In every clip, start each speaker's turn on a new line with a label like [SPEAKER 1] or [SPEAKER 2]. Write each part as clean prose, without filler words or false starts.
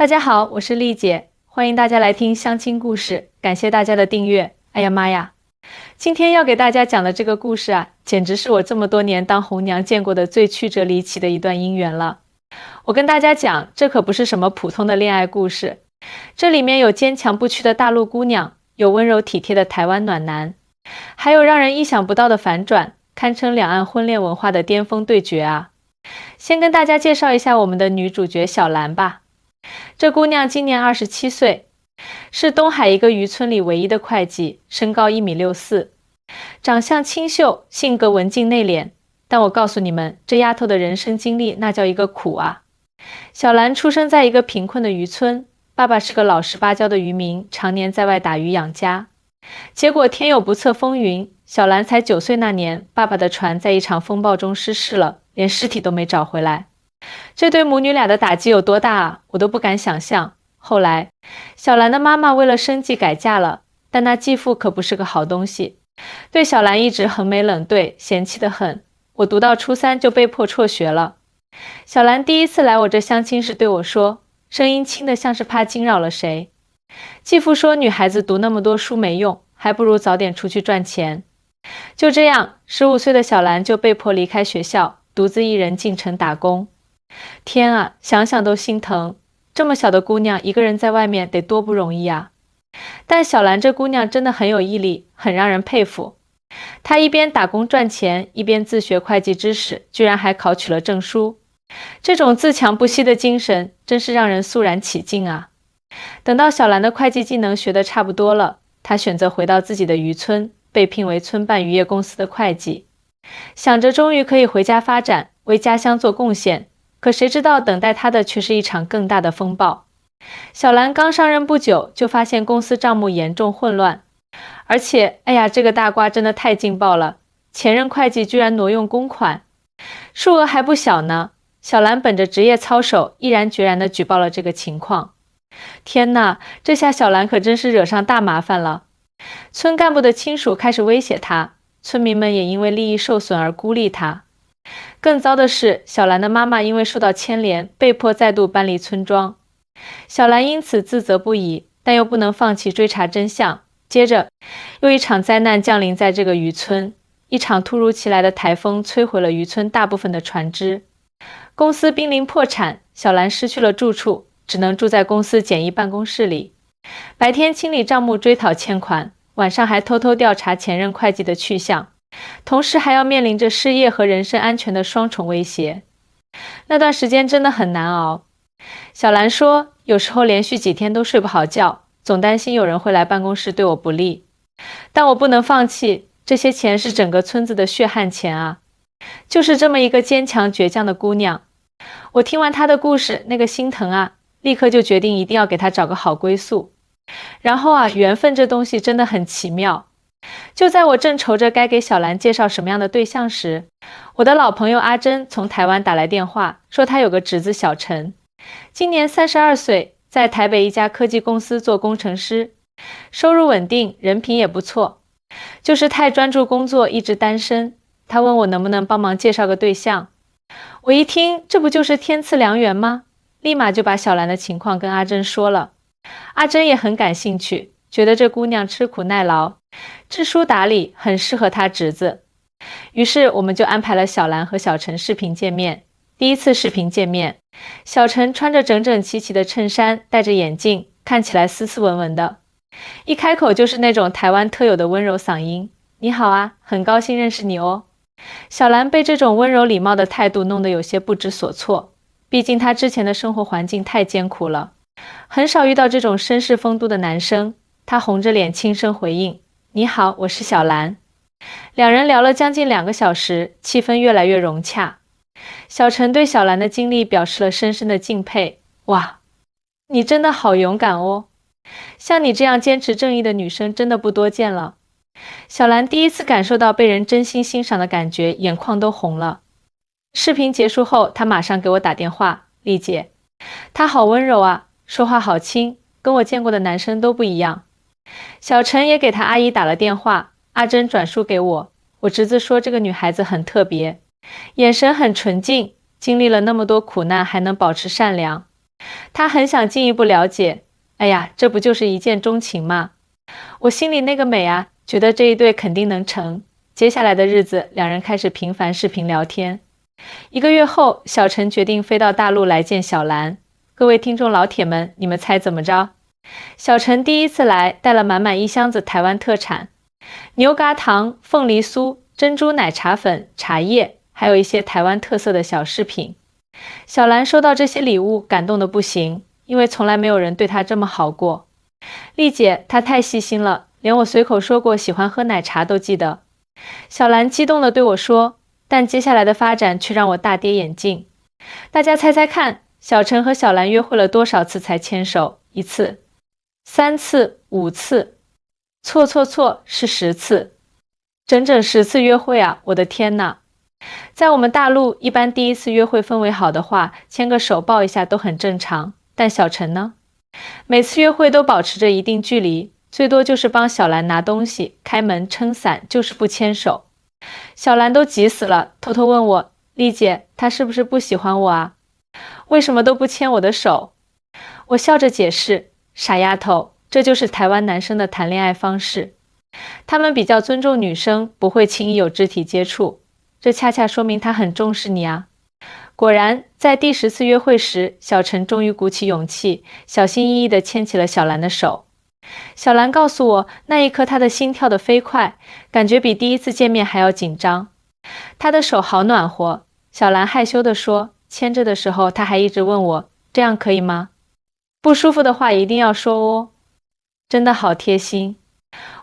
[SPEAKER 1] 大家好，我是丽姐，欢迎大家来听相亲故事，感谢大家的订阅。哎呀妈呀，今天要给大家讲的这个故事啊，简直是我这么多年当红娘见过的最曲折离奇的一段姻缘了。我跟大家讲，这可不是什么普通的恋爱故事，这里面有坚强不屈的大陆姑娘，有温柔体贴的台湾暖男，还有让人意想不到的反转，堪称两岸婚恋文化的巅峰对决啊。先跟大家介绍一下我们的女主角小兰吧。这姑娘今年27岁，是东海一个渔村里唯一的会计，身高1.64米，长相清秀，性格文静内敛。但我告诉你们，这丫头的人生经历那叫一个苦啊！小兰出生在一个贫困的渔村，爸爸是个老实巴交的渔民，常年在外打鱼养家。结果天有不测风云，小兰才9岁那年，爸爸的船在一场风暴中失事了，连尸体都没找回来。这对母女俩的打击有多大啊，我都不敢想象。后来，小兰的妈妈为了生计改嫁了，但那继父可不是个好东西，对小兰一直横眉冷对，嫌弃得很。我读到初3就被迫辍学了。小兰第一次来我这相亲时对我说，声音轻得像是怕惊扰了谁。继父说女孩子读那么多书没用，还不如早点出去赚钱。就这样，15岁的小兰就被迫离开学校，独自一人进城打工。天啊，想想都心疼，这么小的姑娘一个人在外面得多不容易啊！但小兰这姑娘真的很有毅力，很让人佩服。她一边打工赚钱，一边自学会计知识，居然还考取了证书。这种自强不息的精神真是让人肃然起敬啊！等到小兰的会计技能学得差不多了，她选择回到自己的渔村，被聘为村办渔业公司的会计，想着终于可以回家发展，为家乡做贡献。可谁知道等待他的却是一场更大的风暴。小兰刚上任不久，就发现公司账目严重混乱，而且，哎呀，这个大瓜真的太劲爆了，前任会计居然挪用公款，数额还不小呢。小兰本着职业操守，毅然决然地举报了这个情况。天哪，这下小兰可真是惹上大麻烦了。村干部的亲属开始威胁她，村民们也因为利益受损而孤立她。更糟的是，小兰的妈妈因为受到牵连，被迫再度搬离村庄。小兰因此自责不已，但又不能放弃追查真相。接着，又一场灾难降临在这个渔村，一场突如其来的台风摧毁了渔村大部分的船只，公司濒临破产，小兰失去了住处，只能住在公司简易办公室里，白天清理账目追讨欠款，晚上还偷偷调查前任会计的去向。同时还要面临着失业和人身安全的双重威胁，那段时间真的很难熬。小兰说，有时候连续几天都睡不好觉，总担心有人会来办公室对我不利。但我不能放弃，这些钱是整个村子的血汗钱啊！就是这么一个坚强倔强的姑娘，我听完她的故事，那个心疼啊，立刻就决定一定要给她找个好归宿。然后啊，缘分这东西真的很奇妙。就在我正愁着该给小兰介绍什么样的对象时，我的老朋友阿珍从台湾打来电话，说她有个侄子小陈，今年32岁，在台北一家科技公司做工程师，收入稳定，人品也不错，就是太专注工作，一直单身。他问我能不能帮忙介绍个对象。我一听，这不就是天赐良缘吗？立马就把小兰的情况跟阿珍说了。阿珍也很感兴趣，觉得这姑娘吃苦耐劳，知书达理，很适合他侄子。于是我们就安排了小兰和小陈视频见面。第一次视频见面，小陈穿着整整齐齐的衬衫，戴着眼镜，看起来斯斯文文的，一开口就是那种台湾特有的温柔嗓音。你好啊，很高兴认识你哦。小兰被这种温柔礼貌的态度弄得有些不知所措，毕竟她之前的生活环境太艰苦了，很少遇到这种绅士风度的男生。她红着脸轻声回应，你好，我是小兰。两人聊了将近2个小时，气氛越来越融洽。小陈对小兰的经历表示了深深的敬佩。哇，你真的好勇敢哦，像你这样坚持正义的女生真的不多见了。小兰第一次感受到被人真心欣赏的感觉，眼眶都红了。视频结束后，她马上给我打电话，丽姐，她好温柔啊，说话好轻，跟我见过的男生都不一样。小陈也给他阿姨打了电话，阿珍转述给我，我侄子说这个女孩子很特别，眼神很纯净，经历了那么多苦难还能保持善良。他很想进一步了解。哎呀，这不就是一见钟情吗？我心里那个美啊，觉得这一对肯定能成。接下来的日子，两人开始频繁视频聊天。1个月后，小陈决定飞到大陆来见小兰。各位听众老铁们，你们猜怎么着？小陈第一次来，带了满满一箱子台湾特产：牛轧糖、凤梨酥、珍珠奶茶粉、茶叶，还有一些台湾特色的小饰品。小兰收到这些礼物，感动得不行，因为从来没有人对她这么好过。丽姐，她太细心了，连我随口说过喜欢喝奶茶都记得。小兰激动地对我说，但接下来的发展却让我大跌眼镜。大家猜猜看，小陈和小兰约会了多少次才牵手？1次、3次、5次？错，是10次，整整10次约会啊！我的天哪！在我们大陆，一般第一次约会氛围好的话，牵个手抱一下都很正常。但小陈呢？每次约会都保持着一定距离，最多就是帮小兰拿东西、开门、撑伞，就是不牵手。小兰都急死了，偷偷问我：丽姐，她是不是不喜欢我啊？为什么都不牵我的手？我笑着解释：傻丫头，这就是台湾男生的谈恋爱方式。他们比较尊重女生，不会轻易有肢体接触。这恰恰说明他很重视你啊。果然，在第10次约会时，小陈终于鼓起勇气，小心翼翼地牵起了小兰的手。小兰告诉我，那一刻她的心跳得飞快，感觉比第一次见面还要紧张。她的手好暖和。小兰害羞地说，牵着的时候，她还一直问我，这样可以吗？不舒服的话一定要说哦。真的好贴心。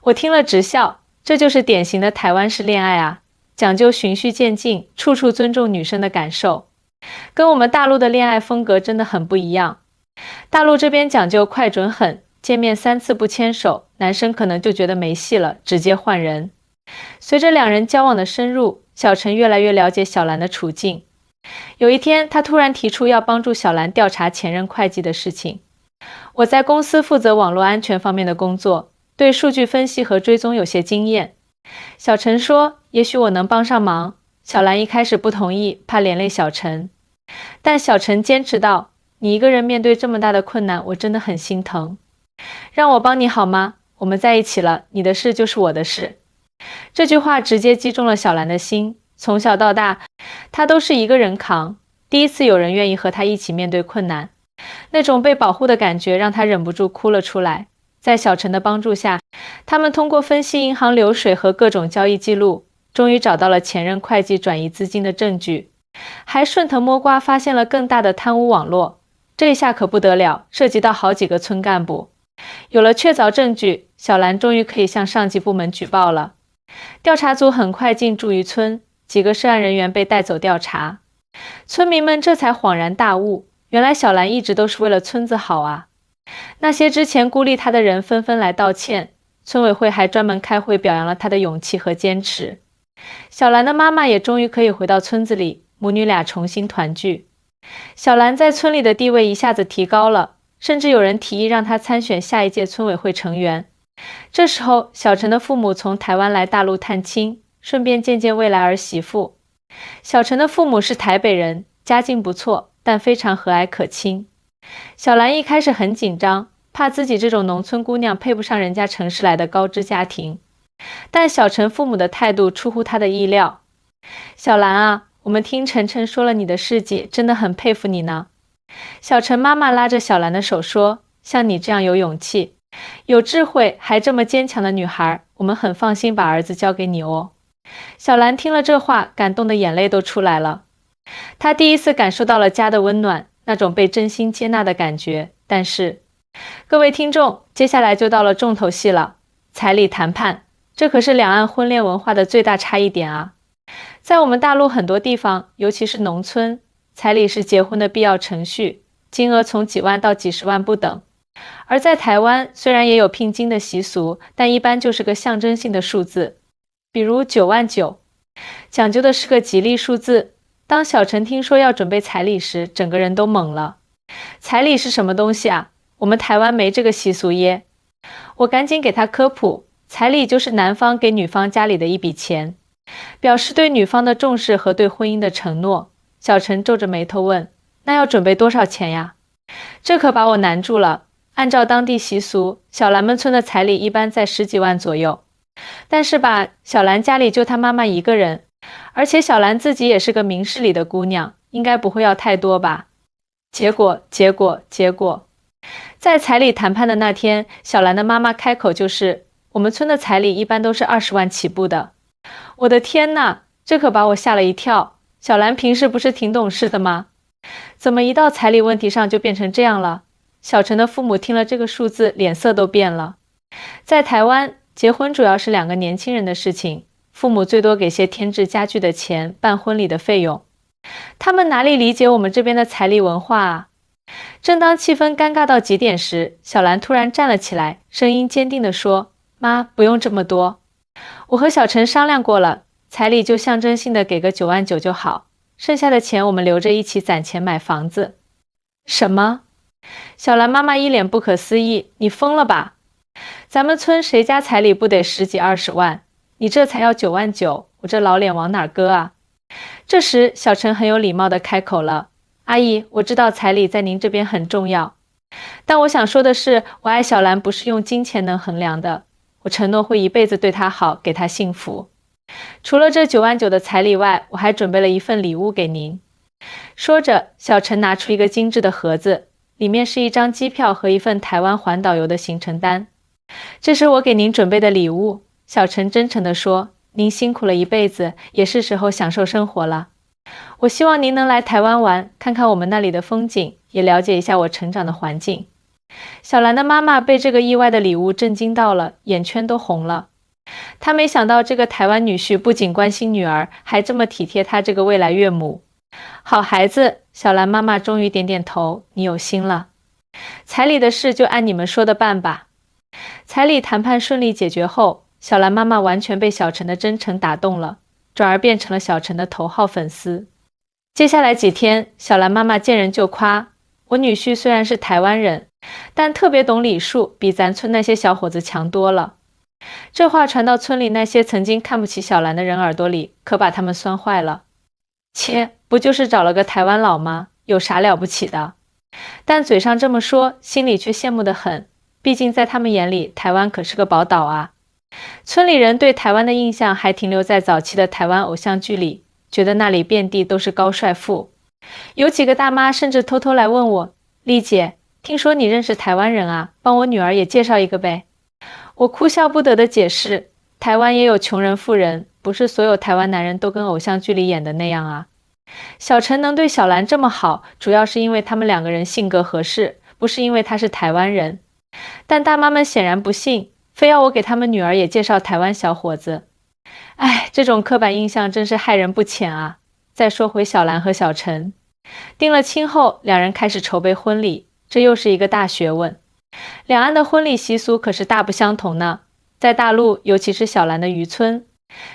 [SPEAKER 1] 我听了直笑，这就是典型的台湾式恋爱啊，讲究循序渐进，处处尊重女生的感受。跟我们大陆的恋爱风格真的很不一样。大陆这边讲究快准狠，见面3次不牵手，男生可能就觉得没戏了，直接换人。随着两人交往的深入，小陈越来越了解小兰的处境。有一天，他突然提出要帮助小兰调查前任会计的事情。我在公司负责网络安全方面的工作，对数据分析和追踪有些经验。小陈说，也许我能帮上忙。小兰一开始不同意，怕连累小陈。但小陈坚持道，你一个人面对这么大的困难，我真的很心疼。让我帮你好吗？我们在一起了，你的事就是我的事。这句话直接击中了小兰的心。从小到大，她都是一个人扛，第一次有人愿意和她一起面对困难，那种被保护的感觉让她忍不住哭了出来。在小陈的帮助下，他们通过分析银行流水和各种交易记录，终于找到了前任会计转移资金的证据，还顺藤摸瓜发现了更大的贪污网络。这下可不得了，涉及到好几个村干部。有了确凿证据，小兰终于可以向上级部门举报了。调查组很快进驻于村，几个涉案人员被带走调查。村民们这才恍然大悟，原来小兰一直都是为了村子好啊。那些之前孤立她的人纷纷来道歉，村委会还专门开会表扬了她的勇气和坚持。小兰的妈妈也终于可以回到村子里，母女俩重新团聚。小兰在村里的地位一下子提高了，甚至有人提议让她参选下一届村委会成员。这时候，小陈的父母从台湾来大陆探亲，顺便见见未来儿媳妇。小陈的父母是台北人，家境不错，但非常和蔼可亲。小兰一开始很紧张，怕自己这种农村姑娘配不上人家城市来的高知家庭。但小陈父母的态度出乎她的意料。小兰啊，我们听晨晨说了你的事迹，真的很佩服你呢。小陈妈妈拉着小兰的手说，像你这样有勇气、有智慧还这么坚强的女孩，我们很放心把儿子交给你哦。小兰听了这话，感动的眼泪都出来了。她第一次感受到了家的温暖，那种被真心接纳的感觉。但是，各位听众，接下来就到了重头戏了，彩礼谈判。这可是两岸婚恋文化的最大差异点啊。在我们大陆很多地方，尤其是农村，彩礼是结婚的必要程序，金额从几万到几十万不等。而在台湾，虽然也有聘金的习俗，但一般就是个象征性的数字，比如9万9，讲究的是个吉利数字。当小陈听说要准备彩礼时，整个人都懵了。彩礼是什么东西啊？我们台湾没这个习俗耶。我赶紧给他科普，彩礼就是男方给女方家里的一笔钱，表示对女方的重视和对婚姻的承诺。小陈皱着眉头问，那要准备多少钱呀？这可把我难住了。按照当地习俗，小兰们村的彩礼一般在10几万左右。但是吧，小兰家里就她妈妈一个人，而且小兰自己也是个明事理的姑娘，应该不会要太多吧。结果，在彩礼谈判的那天，小兰的妈妈开口就是我们村的彩礼一般都是20万起步的。我的天哪，这可把我吓了一跳。小兰平时不是挺懂事的吗？怎么一到彩礼问题上就变成这样了？小陈的父母听了这个数字，脸色都变了。在台湾，结婚主要是2个年轻人的事情，父母最多给些添置家具的钱，办婚礼的费用。他们哪里理解我们这边的彩礼文化啊？正当气氛尴尬到极点时，小兰突然站了起来，声音坚定地说：妈，不用这么多。我和小陈商量过了，彩礼就象征性的给个9万9就好，剩下的钱我们留着一起攒钱买房子。什么？小兰妈妈一脸不可思议，你疯了吧？咱们村谁家彩礼不得10几20万，你这才要9万9，我这老脸往哪儿搁啊？这时小陈很有礼貌地开口了，阿姨，我知道彩礼在您这边很重要，但我想说的是，我爱小兰不是用金钱能衡量的，我承诺会一辈子对她好，给她幸福。除了这9万9的彩礼外，我还准备了一份礼物给您。说着，小陈拿出一个精致的盒子，里面是一张机票和一份台湾环岛游的行程单。这是我给您准备的礼物，小陈真诚地说，您辛苦了一辈子，也是时候享受生活了。我希望您能来台湾玩，看看我们那里的风景，也了解一下我成长的环境。小兰的妈妈被这个意外的礼物震惊到了，眼圈都红了。她没想到这个台湾女婿不仅关心女儿，还这么体贴她这个未来岳母。好孩子，小兰妈妈终于点点头，你有心了。彩礼的事就按你们说的办吧。彩礼谈判顺利解决后，小兰妈妈完全被小陈的真诚打动了，转而变成了小陈的头号粉丝。接下来几天，小兰妈妈见人就夸，我女婿虽然是台湾人，但特别懂礼数，比咱村那些小伙子强多了。这话传到村里那些曾经看不起小兰的人耳朵里，可把他们酸坏了。切，不就是找了个台湾佬吗？有啥了不起的？但嘴上这么说，心里却羡慕得很，毕竟在他们眼里，台湾可是个宝岛啊。村里人对台湾的印象还停留在早期的台湾偶像剧里，觉得那里遍地都是高帅富。有几个大妈甚至偷偷来问我，丽姐，听说你认识台湾人啊，帮我女儿也介绍一个呗。我哭笑不得地解释，台湾也有穷人富人，不是所有台湾男人都跟偶像剧里演的那样啊。小陈能对小兰这么好，主要是因为他们2个人性格合适，不是因为他是台湾人。但大妈们显然不信，非要我给他们女儿也介绍台湾小伙子。哎，这种刻板印象真是害人不浅啊。再说回小兰和小陈，定了亲后，2人开始筹备婚礼，这又是一个大学问。两岸的婚礼习俗可是大不相同呢。在大陆，尤其是小兰的渔村，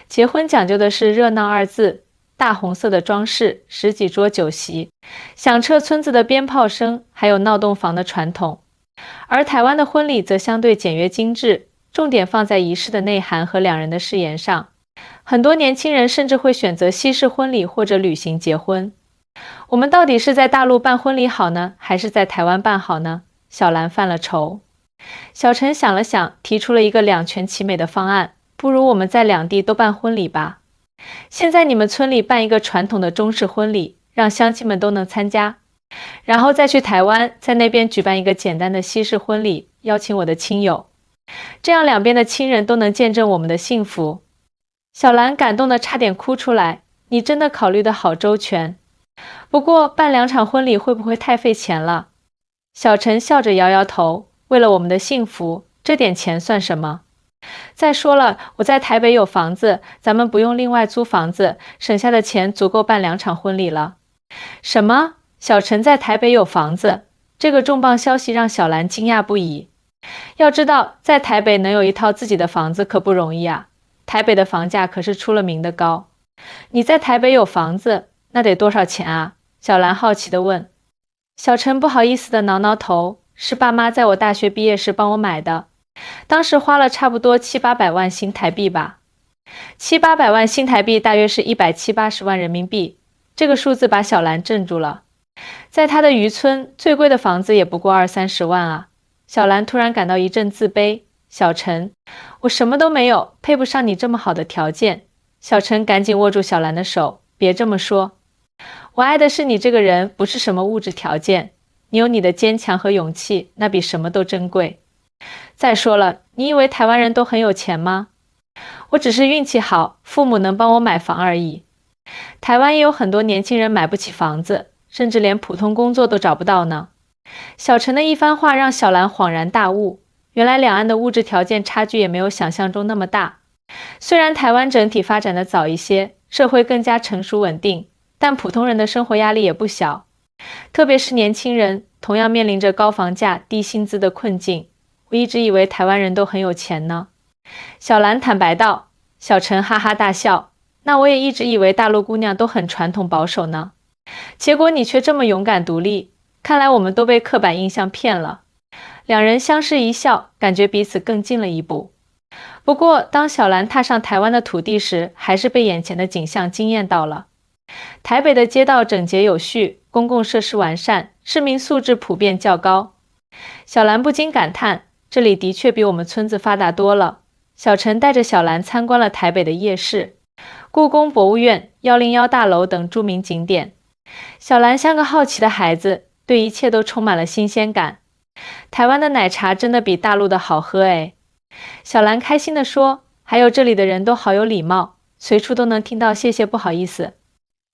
[SPEAKER 1] 结婚讲究的是热闹2字，大红色的装饰，10几桌酒席，响彻村子的鞭炮声，还有闹洞房的传统。而台湾的婚礼则相对简约精致，重点放在仪式的内涵和2人的誓言上。很多年轻人甚至会选择西式婚礼或者旅行结婚。我们到底是在大陆办婚礼好呢，还是在台湾办好呢？小兰犯了愁。小陈想了想，提出了一个2全其美的方案，不如我们在2地都办婚礼吧。现在你们村里办一个传统的中式婚礼，让乡亲们都能参加，然后再去台湾，在那边举办一个简单的西式婚礼，邀请我的亲友，这样2边的亲人都能见证我们的幸福。小兰感动得差点哭出来，你真的考虑得好周全。不过办2场婚礼会不会太费钱了？小陈笑着摇摇头，为了我们的幸福，这点钱算什么？再说了，我在台北有房子，咱们不用另外租房子，省下的钱足够办2场婚礼了。什么？小陈在台北有房子？这个重磅消息让小兰惊讶不已。要知道，在台北能有一套自己的房子可不容易啊，台北的房价可是出了名的高。你在台北有房子，那得多少钱啊？小兰好奇地问。小陈不好意思地挠挠头，是爸妈在我大学毕业时帮我买的，当时花了差不多7、800万新台币吧。7、800万新台币大约是170、180万人民币，这个数字把小兰镇住了。在他的渔村，最贵的房子也不过20-30万啊。小兰突然感到一阵自卑。小陈，我什么都没有，配不上你这么好的条件。小陈赶紧握住小兰的手，别这么说。我爱的是你这个人，不是什么物质条件。你有你的坚强和勇气，那比什么都珍贵。再说了，你以为台湾人都很有钱吗？我只是运气好，父母能帮我买房而已。台湾也有很多年轻人买不起房子，甚至连普通工作都找不到呢。小陈的一番话让小兰恍然大悟，原来两岸的物质条件差距也没有想象中那么大。虽然台湾整体发展的早一些，社会更加成熟稳定，但普通人的生活压力也不小。特别是年轻人，同样面临着高房价、低薪资的困境。我一直以为台湾人都很有钱呢。小兰坦白道。小陈哈哈大笑，那我也一直以为大陆姑娘都很传统保守呢。结果你却这么勇敢独立，看来我们都被刻板印象骗了。两人相视一笑，感觉彼此更近了一步。不过当小兰踏上台湾的土地时，还是被眼前的景象惊艳到了。台北的街道整洁有序，公共设施完善，市民素质普遍较高。小兰不禁感叹，这里的确比我们村子发达多了。小陈带着小兰参观了台北的夜市、故宫博物院、101大楼等著名景点。小兰像个好奇的孩子，对一切都充满了新鲜感。台湾的奶茶真的比大陆的好喝诶。小兰开心地说，还有这里的人都好有礼貌，随处都能听到谢谢不好意思。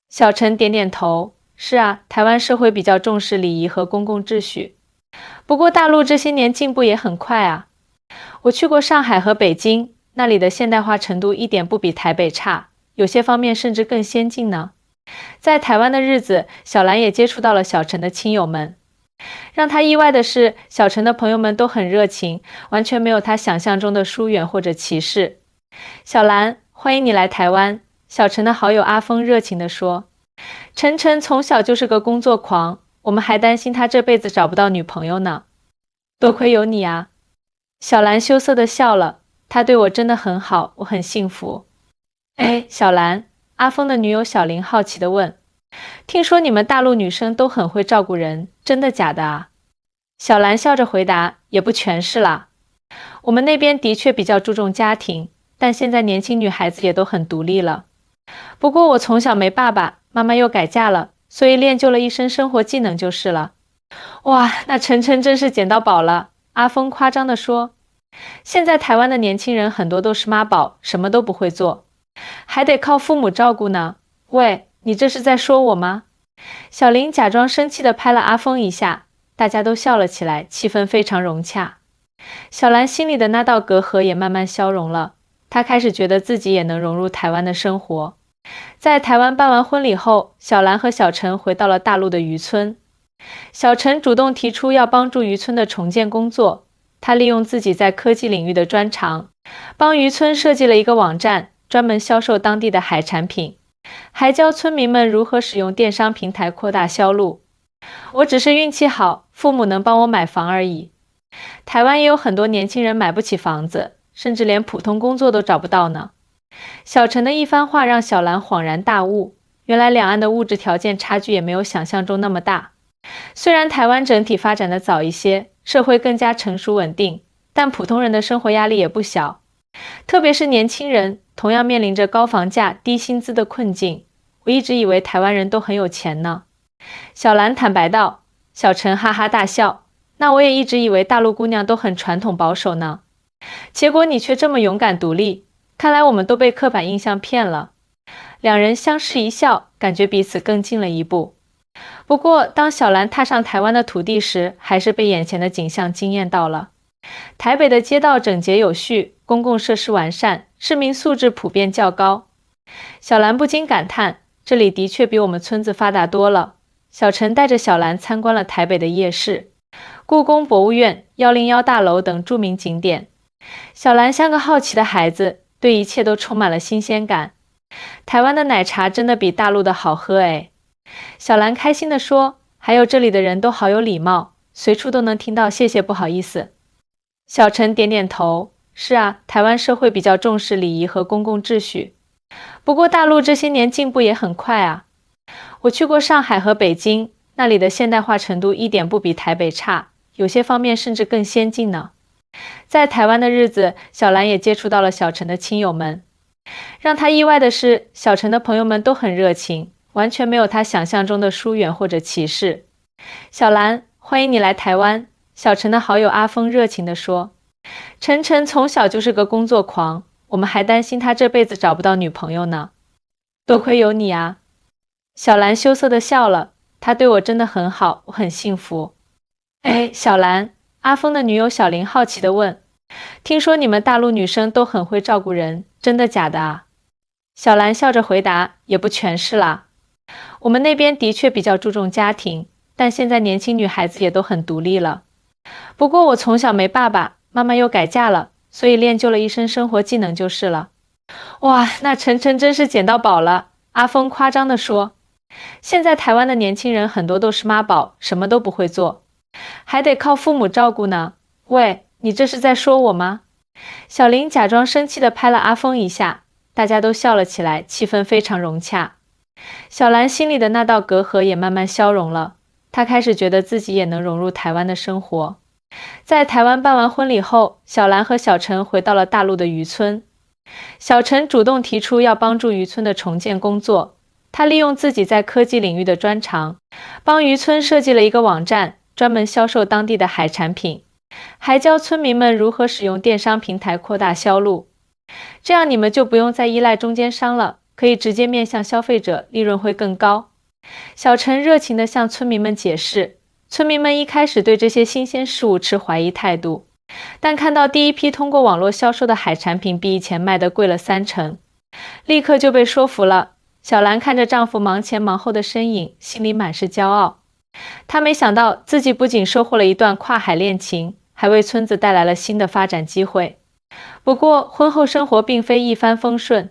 [SPEAKER 1] 小陈点点头，是啊，台湾社会比较重视礼仪和公共秩序。不过大陆这些年进步也很快啊。我去过上海和北京，那里的现代化程度一点不比台北差，有些方面甚至更先进呢。在台湾的日子，小兰也接触到了小陈的亲友们。让他意外的是，小陈的朋友们都很热情，完全没有他想象中的疏远或者歧视。小兰，欢迎你来台湾，小陈的好友阿峰热情地说。陈晨从小就是个工作狂，我们还担心他这辈子找不到女朋友呢。多亏有你啊。小兰羞涩地笑了，他对我真的很好，我很幸福。哎，小兰，阿峰的女友小林好奇地问，听说你们大陆女生都很会照顾人，真的假的啊？小兰笑着回答，也不全是啦。我们那边的确比较注重家庭，但现在年轻女孩子也都很独立了。不过我从小没爸爸，妈妈又改嫁了，所以练就了一身生活技能就是了。哇，那晨晨真是捡到宝了。阿峰夸张地说，现在台湾的年轻人很多都是妈宝，什么都不会做，还得靠父母照顾呢。喂，你这是在说我吗？小林假装生气地拍了阿峰一下，大家都笑了起来，气氛非常融洽。小兰心里的那道隔阂也慢慢消融了，她开始觉得自己也能融入台湾的生活。在台湾办完婚礼后，小兰和小陈回到了大陆的渔村。小陈主动提出要帮助渔村的重建工作，他利用自己在科技领域的专长，帮渔村设计了一个网站，专门销售当地的海产品，还教村民们如何使用电商平台扩大销路。我只是运气好，父母能帮我买房而已。台湾也有很多年轻人买不起房子，甚至连普通工作都找不到呢。小陈的一番话让小兰恍然大悟，原来两岸的物质条件差距也没有想象中那么大。虽然台湾整体发展的早一些，社会更加成熟稳定，但普通人的生活压力也不小。特别是年轻人，同样面临着高房价、低薪资的困境。我一直以为台湾人都很有钱呢。小兰坦白道。小陈哈哈大笑，那我也一直以为大陆姑娘都很传统保守呢。结果你却这么勇敢独立，看来我们都被刻板印象骗了。两人相视一笑，感觉彼此更近了一步。不过当小兰踏上台湾的土地时，还是被眼前的景象惊艳到了。台北的街道整洁有序，公共设施完善，市民素质普遍较高。小兰不禁感叹，这里的确比我们村子发达多了。小陈带着小兰参观了台北的夜市、故宫博物院、101大楼等著名景点。小兰像个好奇的孩子，对一切都充满了新鲜感。台湾的奶茶真的比大陆的好喝诶。小兰开心地说，还有这里的人都好有礼貌，随处都能听到谢谢不好意思。小陈点点头，是啊，台湾社会比较重视礼仪和公共秩序。不过大陆这些年进步也很快啊。我去过上海和北京，那里的现代化程度一点不比台北差，有些方面甚至更先进呢。在台湾的日子，小兰也接触到了小陈的亲友们。让她意外的是，小陈的朋友们都很热情，完全没有她想象中的疏远或者歧视。小兰，欢迎你来台湾，小陈的好友阿峰热情地说。陈晨从小就是个工作狂，我们还担心他这辈子找不到女朋友呢。多亏有你啊。小兰羞涩地笑了，他对我真的很好，我很幸福。哎，小兰，阿峰的女友小林好奇地问，听说你们大陆女生都很会照顾人，真的假的啊？小兰笑着回答，也不全是啦。我们那边的确比较注重家庭，但现在年轻女孩子也都很独立了。不过我从小没爸爸，妈妈又改嫁了，所以练就了一身生活技能就是了。哇，那晨晨真是捡到宝了，阿峰夸张地说。现在台湾的年轻人很多都是妈宝，什么都不会做，还得靠父母照顾呢。喂，你这是在说我吗？小林假装生气地拍了阿峰一下，大家都笑了起来，气氛非常融洽。小兰心里的那道隔阂也慢慢消融了，她开始觉得自己也能融入台湾的生活。在台湾办完婚礼后，小兰和小陈回到了大陆的渔村。小陈主动提出要帮助渔村的重建工作，他利用自己在科技领域的专长，帮渔村设计了一个网站，专门销售当地的海产品，还教村民们如何使用电商平台扩大销路。这样你们就不用再依赖中间商了，可以直接面向消费者，利润会更高。小陈热情地向村民们解释，村民们一开始对这些新鲜事物持怀疑态度，但看到第一批通过网络销售的海产品比以前卖得贵了30%，立刻就被说服了。小兰看着丈夫忙前忙后的身影，心里满是骄傲。她没想到自己不仅收获了一段跨海恋情，还为村子带来了新的发展机会。不过婚后生活并非一帆风顺，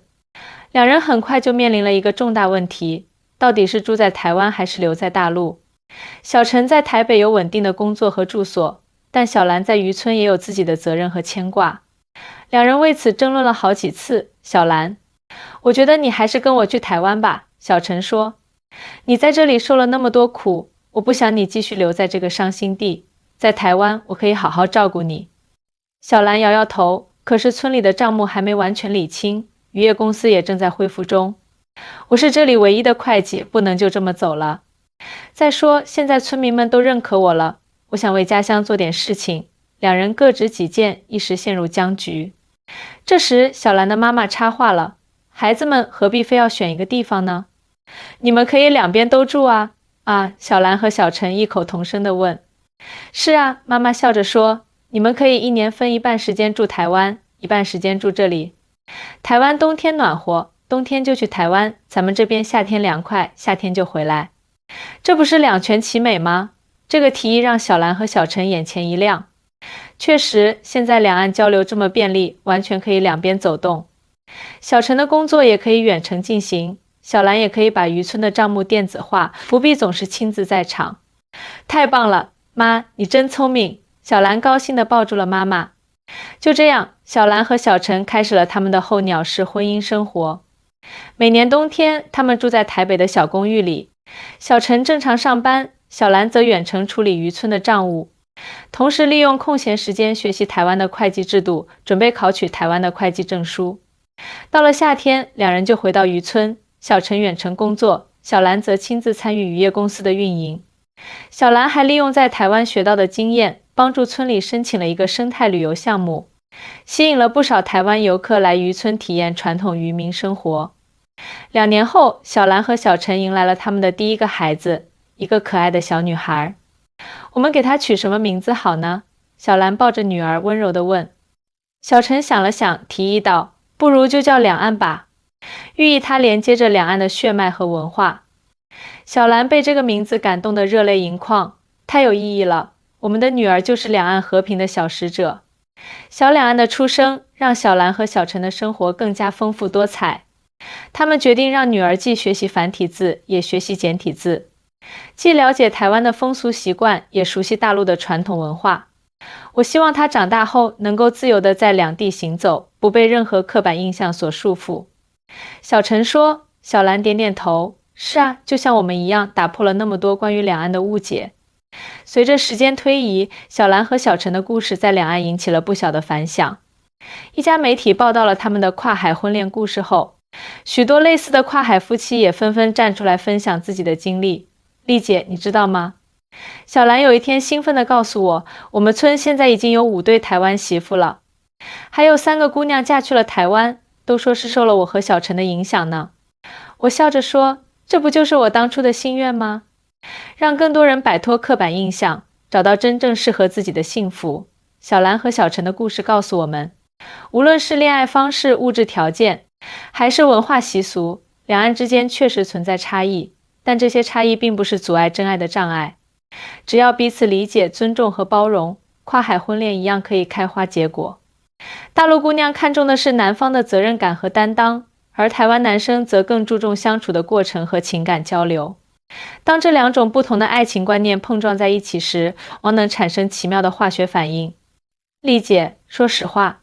[SPEAKER 1] 两人很快就面临了一个重大问题，到底是住在台湾还是留在大陆。小陈在台北有稳定的工作和住所，但小兰在渔村也有自己的责任和牵挂。两人为此争论了好几次。小兰，我觉得你还是跟我去台湾吧，小陈说。你在这里受了那么多苦，我不想你继续留在这个伤心地，在台湾我可以好好照顾你。小兰摇摇头，可是村里的账目还没完全理清，渔业公司也正在恢复中。我是这里唯一的会计，不能就这么走了。再说现在村民们都认可我了，我想为家乡做点事情。两人各执己见，一时陷入僵局。这时小兰的妈妈插话了，孩子们何必非要选一个地方呢？你们可以两边都住啊。小兰和小陈异口同声地问。是啊，妈妈笑着说，你们可以一年分一半时间住台湾，一半时间住这里。台湾冬天暖和，冬天就去台湾，咱们这边夏天凉快，夏天就回来。这不是两全其美吗？这个提议让小兰和小陈眼前一亮。确实，现在两岸交流这么便利，完全可以两边走动。小陈的工作也可以远程进行，小兰也可以把渔村的账目电子化，不必总是亲自在场。太棒了，妈，你真聪明！小兰高兴地抱住了妈妈。就这样，小兰和小陈开始了他们的候鸟式婚姻生活。每年冬天，他们住在台北的小公寓里，小陈正常上班，小兰则远程处理渔村的账务，同时利用空闲时间学习台湾的会计制度，准备考取台湾的会计证书。到了夏天，两人就回到渔村，小陈远程工作，小兰则亲自参与渔业公司的运营。小兰还利用在台湾学到的经验，帮助村里申请了一个生态旅游项目，吸引了不少台湾游客来渔村体验传统渔民生活。2年后，小兰和小陈迎来了他们的第一个孩子，一个可爱的小女孩。我们给她取什么名字好呢？小兰抱着女儿温柔地问。小陈想了想，提议道，不如就叫两岸吧，寓意它连接着两岸的血脉和文化。小兰被这个名字感动得热泪盈眶，太有意义了，我们的女儿就是两岸和平的小使者。小两岸的出生让小兰和小陈的生活更加丰富多彩。他们决定让女儿既学习繁体字，也学习简体字，既了解台湾的风俗习惯，也熟悉大陆的传统文化。我希望她长大后能够自由地在两地行走，不被任何刻板印象所束缚。小陈说。小兰点点头，是啊，就像我们一样，打破了那么多关于两岸的误解。随着时间推移，小兰和小陈的故事在两岸引起了不小的反响。一家媒体报道了他们的跨海婚恋故事后，许多类似的跨海夫妻也纷纷站出来分享自己的经历。丽姐，你知道吗？小兰有一天兴奋地告诉我，我们村现在已经有5对台湾媳妇了，还有3个姑娘嫁去了台湾，都说是受了我和小陈的影响呢。我笑着说，这不就是我当初的心愿吗？让更多人摆脱刻板印象，找到真正适合自己的幸福。小兰和小陈的故事告诉我们，无论是恋爱方式、物质条件，还是文化习俗，两岸之间确实存在差异，但这些差异并不是阻碍真爱的障碍。只要彼此理解、尊重和包容，跨海婚恋一样可以开花结果。大陆姑娘看重的是男方的责任感和担当，而台湾男生则更注重相处的过程和情感交流。当这2种不同的爱情观念碰撞在一起时，往能产生奇妙的化学反应。丽姐，说实话，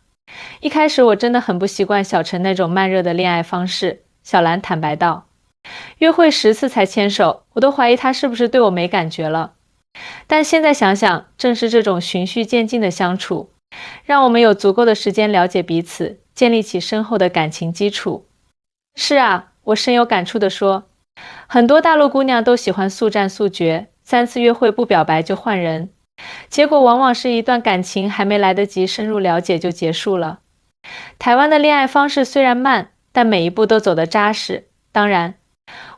[SPEAKER 1] 一开始我真的很不习惯小陈那种慢热的恋爱方式，小兰坦白道。约会10次才牵手，我都怀疑他是不是对我没感觉了。但现在想想，正是这种循序渐进的相处，让我们有足够的时间了解彼此，建立起深厚的感情基础。是啊，我深有感触地说，很多大陆姑娘都喜欢速战速决，3次约会不表白就换人，结果往往是一段感情还没来得及深入了解就结束了。台湾的恋爱方式虽然慢，但每一步都走得扎实。当然，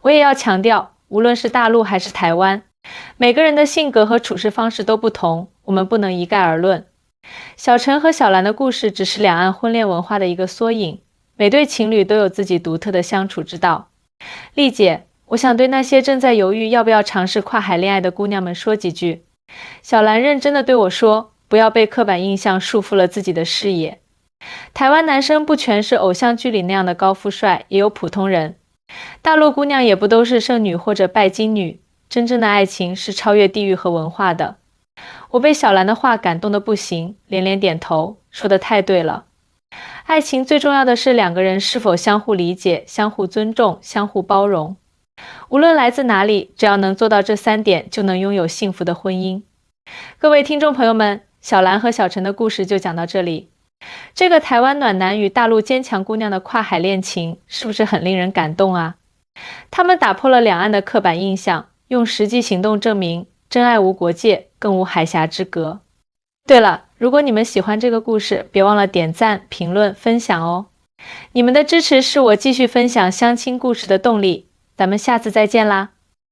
[SPEAKER 1] 我也要强调，无论是大陆还是台湾，每个人的性格和处事方式都不同，我们不能一概而论。小陈和小兰的故事只是两岸婚恋文化的一个缩影，每对情侣都有自己独特的相处之道。丽姐，我想对那些正在犹豫要不要尝试跨海恋爱的姑娘们说几句。小兰认真地对我说，不要被刻板印象束缚了自己的视野。台湾男生不全是偶像剧里那样的高富帅，也有普通人。大陆姑娘也不都是剩女或者拜金女，真正的爱情是超越地域和文化的。我被小兰的话感动得不行，连连点头，说得太对了。爱情最重要的是2个人是否相互理解、相互尊重、相互包容。无论来自哪里，只要能做到这3点，就能拥有幸福的婚姻。各位听众朋友们，小兰和小陈的故事就讲到这里。这个台湾暖男与大陆坚强姑娘的跨海恋情，是不是很令人感动啊？他们打破了两岸的刻板印象，用实际行动证明真爱无国界，更无海峡之隔。对了，如果你们喜欢这个故事，别忘了点赞、评论、分享哦。你们的支持是我继续分享相亲故事的动力。咱们下次再见啦！